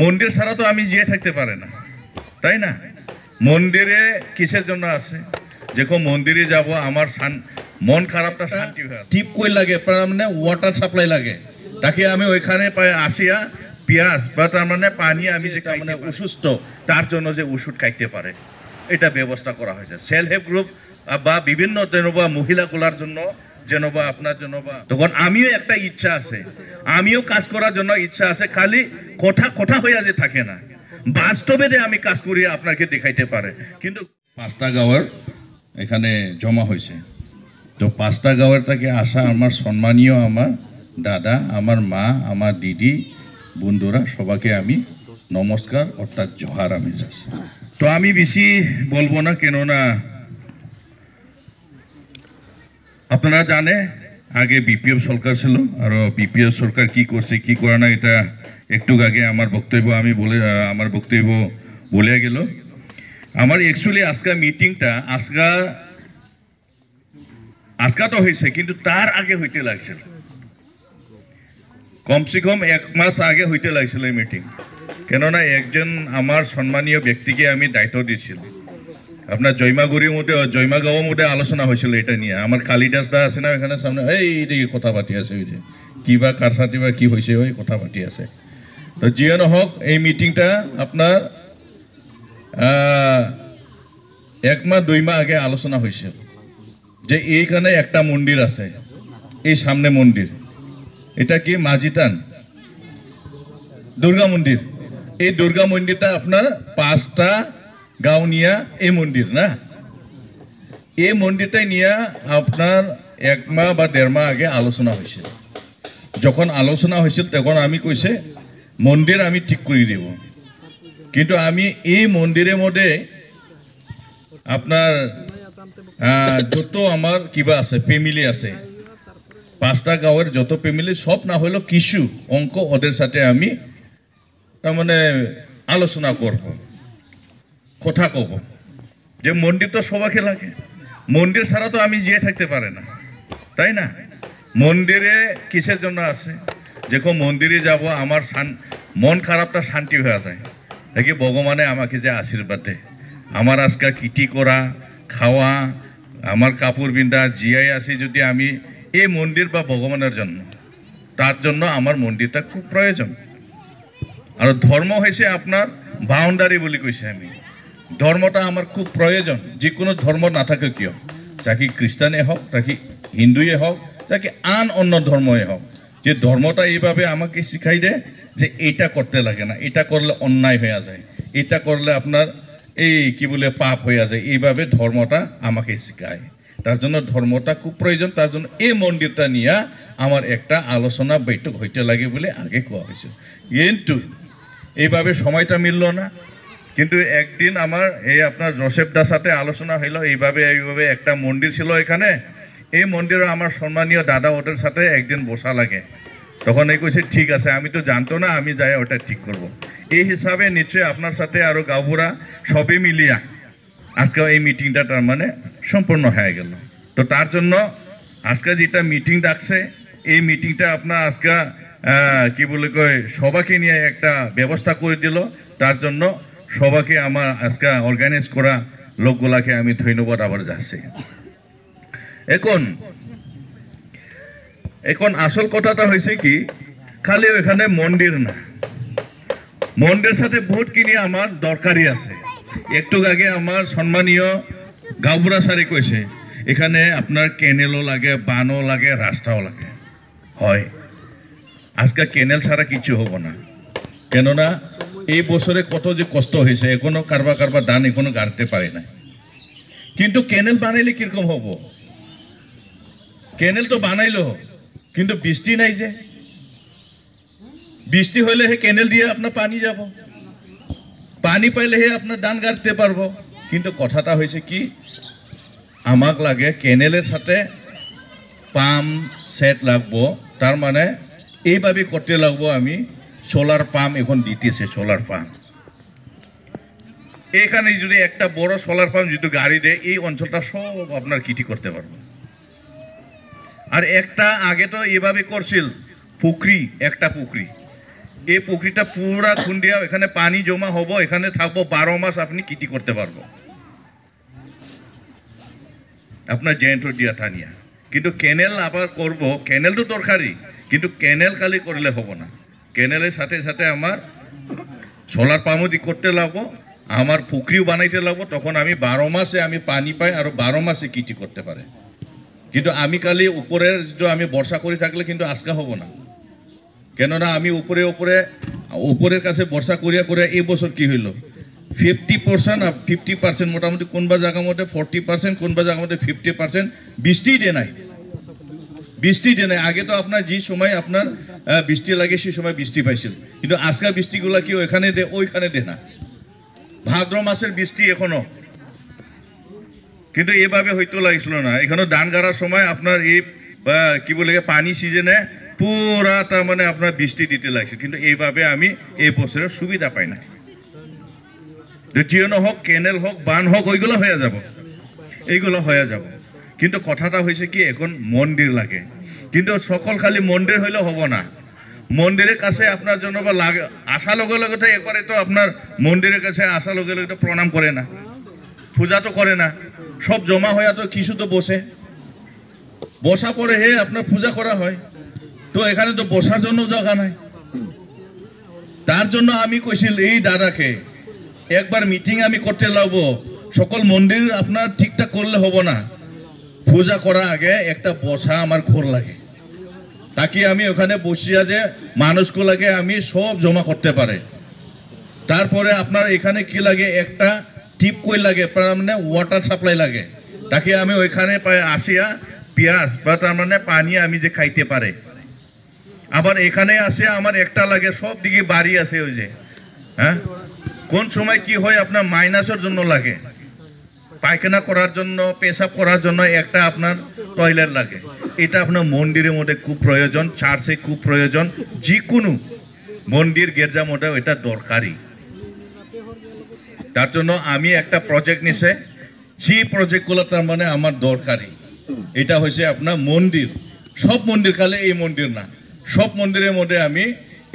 মন্দির ছাড়া তো আমি জিয়ে থাকতে পারে না, তাই না? মন্দিরে কিসের জন্য আছে? যখন মন্দিরে যাব আমার মন খারাপটা শান্তি হয়। টিপ কই লাগে, মানে ওয়াটার সাপ্লাই লাগে, তাকে আমি ওইখানে আসিয়া পিঁয়াজ বা তার মানে পানি আমি যে মানে অসুস্থ তার জন্য যে ওষুধ খাইতে পারে, এটা ব্যবস্থা করা হয়েছে। সেলফ হেল্প গ্রুপ বা বিভিন্ন যেনবা মহিলাগুলার জন্য যেনবা আপনার জন্য বা তখন আমিও একটা ইচ্ছা আছে, আমিও কাজ করার জন্য ইচ্ছা আছে, খালি কথা হইয়া যে থাকে না, বাস্তবে যে আমি কাজ করি আপনাকে দেখাইতে পারে। কিন্তু 5টা গাঁওয়ের এখানে জমা হয়েছে, তো 5টা গাঁওয়ের থেকে আসা আমার সম্মানীয় আমার দাদা, আমার মা, আমার দিদি, বন্ধুরা সবাইকে আমি নমস্কার অর্থাৎ জোহার আমি যাচ্ছি। তো আমি বেশি বলবো না, কেননা আপনারা জানে আগে বিপিএফ সরকার ছিল, আর বিপিএফ সরকার কি করছে কি করে না এটা একটু আগে আমার বক্তব্য বলে গেল। আমার অ্যাকচুয়ালি আজকের মিটিংটা আজকা তো হয়েছে, কিন্তু তার আগে হইতে লাগছিল, কমসে কম 1 মাস আগে হইতে লাগছিল এই মিটিং। কেননা একজন আমার সম্মানীয় ব্যক্তিকে আমি দায়িত্ব দিয়েছিল, আপনার জয়মাগাঁওয়ের মধ্যে আলোচনা হয়েছিল এটা নিয়ে। আমার কালিদাস দা আছে না এখানে সামনে, এইদিকে কথা পাতি আছে, ওই যে কি বা কার সাথে বা কি হয়েছে ওই কথা পাতি আছে। তো যিয়ে নহওক এই মিটিংটা আপনার 1 মাস 2 মাস আগে আলোচনা হয়েছিল যে এইখানে একটা মন্দির আছে, এই সামনে মন্দির, এটা কি মাঝিটান দুর্গা মন্দির। এই দুর্গা মন্দিরটা আপনার 5টা গাঁও নিয়ে এই মন্দির না, এই মন্দিরটাই নিয়ে আপনার 1 মাস বা 1.5 মাস আগে আলোচনা হয়েছিল। যখন আলোচনা হয়েছিল তখন আমি কইছে মন্দির আমি ঠিক করে দেব, কিন্তু আমি এই মন্দিরের মধ্যে আপনার যত আমার কিবা আছে ফ্যামিলি আছে, 5টা গাঁওয়ের যত ফ্যামিলি সব না হলেও কিছু অঙ্ক ওদের সাথে আমি তার মানে আলোচনা করব, কথা কব যে মন্দির তো সবাইকে লাগে, মন্দির ছাড়া তো আমি জিয়ে থাকতে পারে না, তাই না? মন্দিরে কিসের জন্য আছে? যখন মন্দিরে যাব আমার মন খারাপটা শান্তি হয়ে যায়, দেখি ভগবানে আমাকে যে আশীর্বাদ দেয়। আমার আজকে কিটি করা খাওয়া আমার কাপড় বিন্দা জিয়াই আসি যদি আমি এই মন্দির বা ভগবানের জন্য, তার জন্য আমার মন্দিরটা খুব প্রয়োজন। আর ধর্ম হয়েছে আপনার বাউন্ডারি বলে কইছে, আমি ধর্মটা আমার খুব প্রয়োজন। যে কোনো ধর্ম না থাকে কিয়, চাকি খ্রিস্টানে হোক, চাকি হিন্দুয়ে হোক, চাকি অন্য ধর্মই হোক, যে ধর্মটা এইভাবে আমাকে শিখাই দেয় যে এইটা করতে লাগে না, এটা করলে অন্যায় হয়ে যায়, এটা করলে আপনার এই কি বলে পাপ হয়ে যায়, এইভাবে ধর্মটা আমাকে শিখায়। তার জন্য ধর্মটা খুব প্রয়োজন। তার জন্য এই মন্দিরটা নিয়ে আমার একটা আলোচনা বৈঠক হইতে লাগে বলে আগে কোয়া হয়েছে, কিন্তু এইভাবে সময়টা মিলল না। কিন্তু একদিন আমার এই আপনার জোসেফ দার সাথে আলোচনা হইল, এইভাবে একটা মন্দির ছিল এখানে, এই মন্দিরে আমার সম্মানীয় দাদা ওদের সাথে একদিন বসা লাগে। তখন এই কইছে ঠিক আছে, আমি তো জানতো না, আমি যাই ওটা ঠিক করব। এই হিসাবে নিশ্চয়ই আপনার সাথে আরও গাঁওবুড়া সবই মিলিয়া আজকে এই মিটিংটা তার মানে সম্পূর্ণ হয়ে গেল। তো তার জন্য আজকে যেটা মিটিং ডাকছে, এই মিটিংটা আপনার আজকে কি বলে কয় সবাইকে নিয়ে একটা ব্যবস্থা করে দিল। তার জন্য সবাইকে আমার আজকে অর্গানাইজ করা লোকগুলাকে আমি ধন্যবাদ আবার যাচ্ছি। এখন আসল কথাটা হয়েছে কি, খালি ওইখানে মন্দির না, মন্দিরের সাথে বহুত কিনি আমার দরকারি আছে। একটু আগে আমার সম্মানীয় গাঁওবুড়া সারি কইছে এখানে আপনার কেনেলও লাগে, বানও লাগে, রাস্তাও লাগে। হয়, আজকে কেনেল ছাড়া কিছু হবো না, কেননা এই বছরে কত যে কষ্ট হয়েছে, এখনো কারবার ধান এখনো গাড়তে পারে না। কিন্তু কেনেল বানাইলে কিরকম হব? কেনেল তো বানাইলো, কিন্তু বৃষ্টি নাই, যে বৃষ্টি হইলে হে কেনেল দিয়ে আপনার পানি যাব, পানি পাইলে হে আপনার ধান গাড়তে পারবো। কিন্তু কথাটা হয়েছে কি, আমাক লাগে কেনেলের সাথে পাম্প সেট লাগবো, তার মানে এইভাবে করতে লাগবো আমি সোলার পাম্প এখন দিতেছে, সোলার পাম্প এখানে যদি একটা বড় সোলার পাম্প যদি গাড়ি দেয়, এই অঞ্চলটা সব আপনার কিটি করতে পারবো। আর একটা আগে তো এভাবে করছিল পুকুরি, একটা পুকুরি, এই পুকুরিটা পুরা খুন্ডিয়া, এখানে পানি জমা হব, এখানে থাকবো 12 মাস, আপনি কৃষি করতে পারবো আপনার জেন্ট দিয়া টানিয়া। কিন্তু ক্যানেল আবার করব, ক্যানেল তো দরকারি, কিন্তু ক্যানেল খালি করলে হব না। ক্যানেলের সাথে সাথে আমার সোলার পাম্পও করতে লাগবো, আমার পুকুরিও বানাইতে লাগবো, তখন আমি 12 মাসে আমি পানি পাই আর 12 মাসে কৃষি করতে পারে। কিন্তু আমি খালি উপরের যে আমি বর্ষা করে থাকলে কিন্তু আজকা হব না, কেননা আমি উপরের কাছে বর্ষা করিয়া করিয়া এই বছর কি হইল 50% আর 50% মোটামুটি কোনবা জায়গার মধ্যে 40%, কোনবা জায়গার মধ্যে 50% বৃষ্টি দিয়ে নাই, বৃষ্টি দিয়ে নাই। আগে তো আপনার যে সময় আপনার বৃষ্টি লাগে সেই সময় বৃষ্টি পাইছিল, কিন্তু আজকাল বৃষ্টিগুলা কি এখানে দে ওইখানে দে না, ভাদ্র মাসের বৃষ্টি এখনো, কিন্তু এভাবে হয়তো লাগছিল না। এখানে ধান গাড়ার সময় আপনার এই কি বলে পানি সিজনে পুরা তার মানে আপনার বৃষ্টি দিতে লাগছে, কিন্তু এইভাবে আমি এই বছরের সুবিধা পাই না। জিওনো হোক, ক্যানেল হোক, বান হোক, ওইগুলো হয়ে যাব, এইগুলো হয়ে যাব। কিন্তু কথাটা হয়েছে কি এখন মন্দির লাগে, কিন্তু সকল খালি মন্দির হইলে হব না। মন্দিরের কাছে আপনার জন্য বা লাগে আসা লগে লগে তো একবারে তো আপনার মন্দিরের কাছে আসা লগে লগে তো প্রণাম করে না, পূজা তো করে না, সব জমা হয়ে তো কিছু তো বসা পরে হে আপনার পূজা করা হয়, তো এখানে তো বসার জন্য জায়গা নাই। তার জন্য আমি কইছিল এই দাদাকে একবার মিটিং আমি করতে লাগবো, সকল মন্দির আপনার ঠিকঠাক করলে হব না, পূজা করার আগে একটা বসা আমার ঘর লাগে, তাকে আমি ওখানে বসিয়া যে মানুষগুলাকে আমি সব জমা করতে পারে। তারপরে আপনার এখানে কি লাগে একটা টিপ কই লাগে, মানে ওয়াটার সাপ্লাই লাগে, তাকে আমি ওইখানে আসিয়া পেঁয়াজ বা তার মানে পানি আমি যে খাইতে পারে। আবার এখানে আসে আমার একটা লাগে, সব দিকে বাড়ি আছে ওই যে হ্যাঁ, কোন সময় কি হয় আপনার মাইনাসের জন্য লাগে, পায়খানা করার জন্য, পেশাব করার জন্য একটা আপনার টয়লেট লাগে। এটা আপনার মন্দিরের মধ্যে খুব প্রয়োজন, চার্চে খুব প্রয়োজন, যে কোনো মন্দির গির্জার মধ্যে এটা দরকারি। তার জন্য আমি একটা প্রজেক্ট নিছে, যে প্রজেক্টগুলো তার মানে আমার দরকারি। এটা হয়েছে আপনার মন্দির, সব মন্দির কালে এই মন্দির না, সব মন্দিরের মধ্যে আমি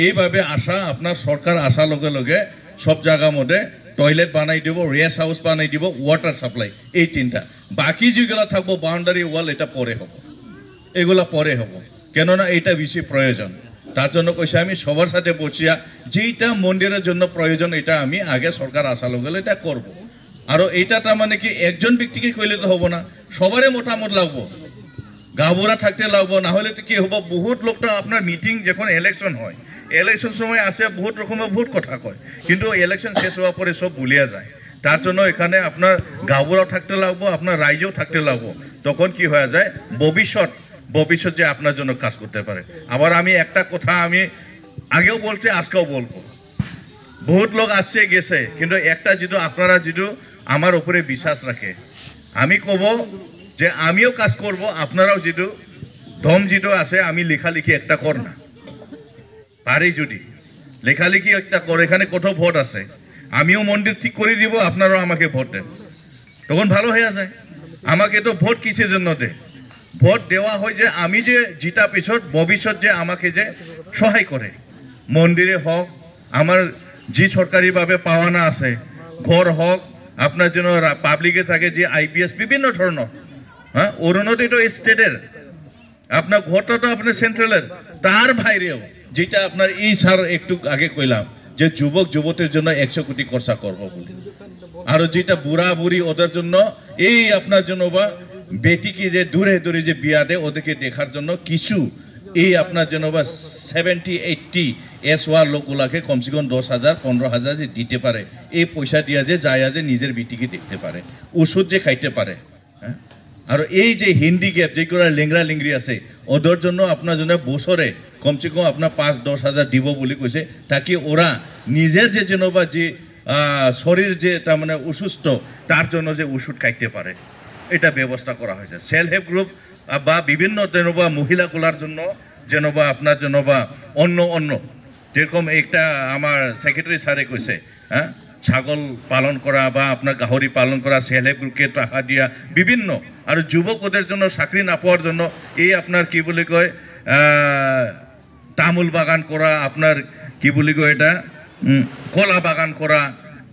এইভাবে আসা আপনার সরকার আসা লগে লগে সব জায়গার মধ্যে টয়লেট বানাই দিব, রেস্ট হাউস বানাই দিব, ওয়াটার সাপ্লাই, এই তিনটা। বাকি যেগুলো থাকবো বাউন্ডারি ওয়াল, এটা পরে হব, এগুলা পরে হব, কেননা এটা বেশি প্রয়োজন। তার জন্য কইছে আমি সবার সাথে বসিয়া যেইটা মন্দিরের জন্য প্রয়োজন এটা আমি আগে সরকার আসা লগে এটা করব। আর এইটা তার মানে কি একজন ব্যক্তিকে কইলে তো হব না, সবারই মোটামুট লাগবো, গাবুরা থাকতে লাগবো, না হলে তো কি হব বহুত লোকটা আপনার মিটিং যখন ইলেকশন হয়, ইলেকশন সময় আসে বহুত রকমের বহুত কথা কয়, কিন্তু ইলেকশন শেষ হওয়ার পরে সব ভুলিয়া যায়। তার জন্য এখানে আপনার গাবুরাও থাকতে লাগবো, আপনার রাইজেও থাকতে লাগবো, তখন কি হয়ে যায় ভবিষ্যৎ যে আপনার জন্য কাজ করতে পারে। আবার আমি একটা কথা আমি আগেও বলছি, আজকেও বলবো, বহুত লোক আসছে গেছে, কিন্তু একটা যেটু আপনারা যেটু আমার উপরে বিশ্বাস রাখে, আমি কব যে আমিও কাজ করব, আপনারাও যেটু দম যেটু আছে আমি লেখালেখি একটা কর না পারি, যদি লেখালেখি একটা কর, এখানে কত ভোট আছে, আমিও মন্দির ঠিক করে দিব, আপনারাও আমাকে ভোট দেন, তখন ভালো হয়ে যায়। আমাকে তো ভোট কিসের জন্য দে, ভোট দেওয়া হয় যে আমি যে জিতা পিছত ভবিষ্যৎ যে আমাকে যে সহায় করে, মন্দিরে হোক, আমার যে সরকারিভাবে পাওয়ানা আছে, ঘর হোক, আপনার জন্য পাবলিকে থাকে যে IPS বিভিন্ন ধরনের, হ্যাঁ অরুণোদয় এটা স্টেটের, আপনার ঘরটা তো আপনার সেন্ট্রালের, তার বাইরেও যেটা আপনার এই ছাড় একটু আগে কইলাম যে যুবক যুবতীর জন্য 100 কোটি খরচা করবো বলে, আর যেটা বুড়া বুড়ি ওদের জন্য এই আপনার জন্য বা বেটিকে যে দূরে দূরে যে বিয়া দেয় ওদেরকে দেখার জন্য কিছু এই আপনার জন্য বা 70-80 এসওয়ার লোকগুলাকে কমসে কম 10,000-15,000 যে দিতে পারে, এই পয়সা দিয়া যে যায় যে নিজের বেটিকে দেখতে পারে, ওষুধ যে খাইতে পারে। হ্যাঁ, আর এই যে হিন্দি গ্যাপ যেগুলো লেংরা লিংরি আছে ওদের জন্য আপনার জন্য বছরে কমসে কম আপনার 5-10 হাজার দিব বলে কইছে, তাকে ওরা নিজের যে যেন বা যে শরীর যে তার মানে অসুস্থ তার জন্য যে ওষুধ খাইতে পারে, এটা ব্যবস্থা করা হয়েছে। সেলফ হেল্প গ্রুপ বা বিভিন্ন যেন বা মহিলাগুলার জন্য যেন বা আপনার জন্য বা অন্য যেরকম একটা আমার সেক্রেটারি স্যারে কইছে, হ্যাঁ ছাগল পালন করা বা আপনার গাহরি পালন করা, সেলফ হেল্প গ্রুপকে টাকা দিয়া বিভিন্ন, আর যুবক ওদের জন্য চাকরি না পাওয়ার জন্য এই আপনার কি বলে কয় তামুল বাগান করা, আপনার কি বুলি কয় এটা কলা বাগান করা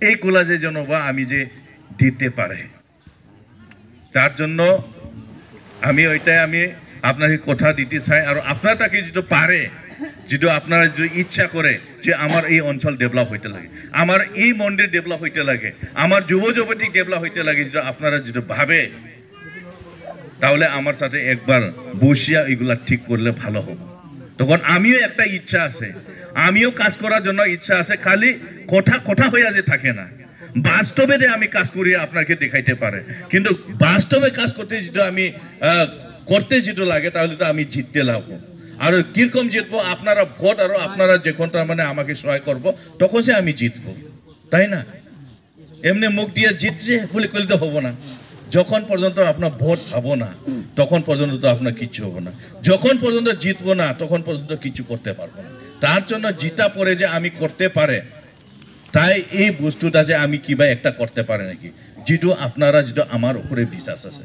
এইগুলা যে যেন বা আমি যে দিতে পারে তার জন্য আমি ওইটাই আমি আপনাকে কথা দিতে চাই আর আপনার তাকে যেটা পারে যেটা আপনারা যদি ইচ্ছা করে যে আমার এই অঞ্চল ডেভেলপ হইতে লাগে আমার এই মন্দির ডেভেলপ হইতে লাগে আমার যুব যুবতী ডেভেলপ হইতে লাগে যেটা আপনারা যেটা ভাবে তাহলে আমার সাথে একবার বসিয়া এগুলা ঠিক করলে ভালো হবে তখন আমিও একটা ইচ্ছা আছে আমিও কাজ করার জন্য ইচ্ছা আছে খালি কথা কথা হইয়া যে থাকে না বাস্তবে যে আমি কাজ করি আপনাকে দেখাইতে পারে কিন্তু বাস্তবে কাজ করতে যেটা আমি করতে যেটা লাগে তাহলে তো আমি জিততে লাগবো আর কিরকম জিতবো আপনারা ভোট আর আপনারা যখন তার মানে আমাকে সহায় করবো তখন সে আমি জিতবো তাই না এমনি মুখ দিয়ে জিতছে বলে করলে তো হবো না যখন পর্যন্ত আপনার ভোট পাবো না তখন পর্যন্ত তো আপনার কিচ্ছু হবো না যখন পর্যন্ত জিতবো না তখন পর্যন্ত কিছু করতে পারবো না তার জন্য জিতা পরে যে আমি করতে পারে তাই এই বস্তুটা যে আমি কিবা একটা করতে পারে নাকি যেটা আপনারা যেটা আমার উপরে বিশ্বাস আছে